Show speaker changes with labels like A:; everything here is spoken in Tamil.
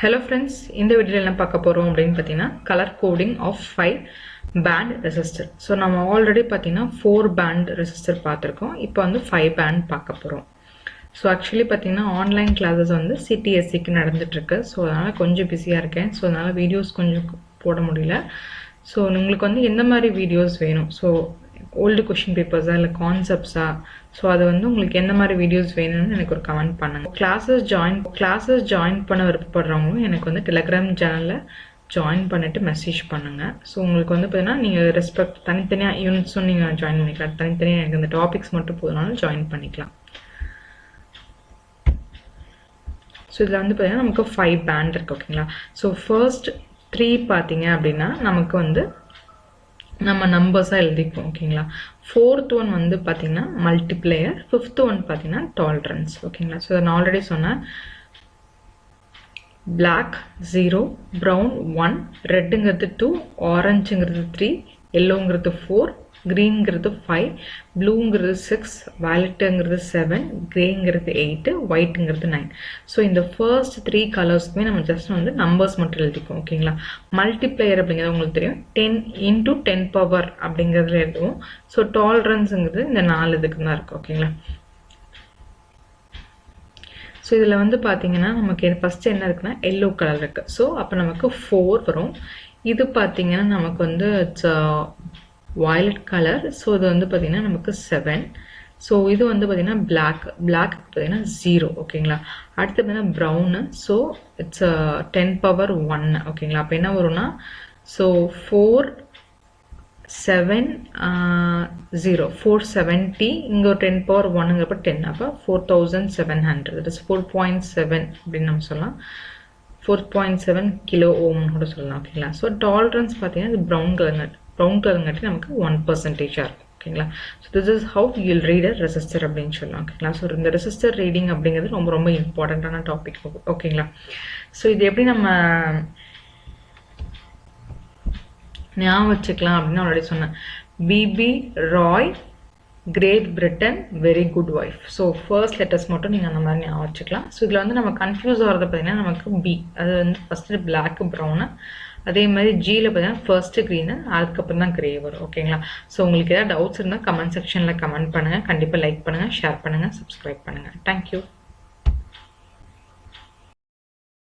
A: Hello friends, in the video என்ன பார்க்க போறோம் அப்படினு பாத்தீங்கன்னா color coding of 5 band resistor. So நம்ம already பாத்தீங்கன்னா 4 band resistor பார்த்திருக்கோம். இப்போ வந்து 5 band பார்க்க போறோம். So actually பாத்தீங்கன்னா ஆன்லைன் classes வந்து CTSE க்கு நடந்துட்டு இருக்கு. So அதனால கொஞ்சம் பிஸியா இருக்கேன். So அதனால வீடியோஸ் கொஞ்சம் போட முடியல. So உங்களுக்கு வந்து எந்த மாதிரி வீடியோஸ் வேணும்? So old question papers இல்ல concepts so அது வந்து உங்களுக்கு எந்த மாதிரி வீடியோஸ் வேணும்னு எனக்கு ஒரு கமெண்ட் பண்ணுங்க. classes join பண்ண விருப்பப்படுறவங்க எனக்கு வந்து Telegram சேனல்ல join பண்ணிட்டு மெசேஜ் பண்ணுங்க. சோ உங்களுக்கு வந்து பாத்தீங்கன்னா நீங்க ரெஸ்பெக்ட் தனித்தனியா யூனிட்ஸும் நீங்க join பண்ணிக்கலாம். தனித்தனியா எனக்கு இந்த டாபிக்ஸ் மட்டும் போதுனாலும் join பண்ணிக்கலாம். சோ இதுல வந்து பாத்தீங்கன்னா நமக்கு 5 பேண்ட் இருக்கு ஓகேங்களா. சோ ஃபர்ஸ்ட் 3 பாத்தீங்க அப்படினா நமக்கு வந்து நம்ம நம்பர்ஸா எழுதிப்போம் ஓகேங்களா. fourth one வந்து பாத்தீங்கன்னா மல்டிப்ளையர், fifth one பாத்தீங்கன்னா டாலரன்ஸ் ஓகேங்களா. சோ நான் ஆல்ரெடி சொன்னேன் black 0, brown 1, redங்கிறது 2, orangeங்கிறது 3, yellowங்கிறது 4, greenங்கிறது 5, blueங்கிறது 6, violetங்கிறது 7, grayங்கிறது 8, whiteங்கிறது 9. சோ இந்த first 3 கலர்ஸ்க்குமே நம்ம ஜஸ்ட் வந்து நம்பர்ஸ் மட்டும் எழுதிப்போம் ஓகேங்களா. மல்டிப்ளையர் அப்படிங்கிறது உங்களுக்கு தெரியும் 10 into 10 பவர் அப்படிங்கிறதுல எழுதுவோம். சோ டாலரன்ஸ்ங்கிறது இந்த 4 இதுக்கு தான் இருக்கு ஓகேங்களா. சோ இதுல வந்து பாத்தீங்கன்னா நமக்கு ஃபர்ஸ்ட் என்ன இருக்குன்னா yellow கலர் இருக்கு. சோ அப்ப நமக்கு 4 வரும். இது பாத்தீங்கன்னா நமக்கு வந்து violet color. so இது வந்து பாத்தீங்கன்னா நமக்கு 7. so இது வந்து பாத்தீங்கன்னா black பாத்தீங்கன்னா 0 ஓகேங்களா. அடுத்து பாத்தீங்கன்னா brown. so it's 10 power 1 ஓகேங்களா. அப்ப என்ன வரும்னா so 4 7 0 470 இங்க 10 power 1ங்கப்ப 10 அப்ப 4700 that is 4.7 அப்படி நம்ம சொல்லலாம். 4.7 கிலோ ஓம் கூட சொல்லலாம் ஓகேங்களா. சோ டாலரன்ஸ் பாத்தீங்கன்னா இது brown கலர்ங்காட்டி நமக்கு 1% இருக்கும் ஓகேங்களா. so this is how you'll read a resistor அப்படினு சொல்லலாம் ஓகேங்களா. சோ இந்த resistor reading அப்படிங்கிறது ரொம்ப ரொம்ப இம்பார்ட்டன்ட்டான டாபிக் ஓகேங்களா. சோ இது எப்படி நம்ம ஞாபகம் வச்சுக்கலாம் அப்படின்னு ஆல்ரெடி சொன்னேன். B B, Great Britain, very good wife. So first letters மட்டும் நீங்கள் அந்த மாதிரி ஞாபகம் வச்சுக்கலாம். ஸோ இதில் வந்து நம்ம கன்ஃபியூஸ் ஆகிறது பார்த்தீங்கன்னா நமக்கு பி, அது வந்து ஃபர்ஸ்ட் பிளாக் ப்ரௌனு, அதே மாதிரி ஜியில் பார்த்தீங்கன்னா ஃபர்ஸ்ட் க்ரீனு, அதுக்கப்புறம் தான் கிரே வரும் ஓகேங்களா. ஸோ உங்களுக்கு ஏதாவது டவுட்ஸ் இருந்தால் கமெண்ட் செக்ஷனில் கமெண்ட் பண்ணுங்கள். கண்டிப்பாக லைக் பண்ணுங்கள், ஷேர் பண்ணுங்கள், சப்ஸ்கிரைப் பண்ணுங்கள். தேங்க்யூ.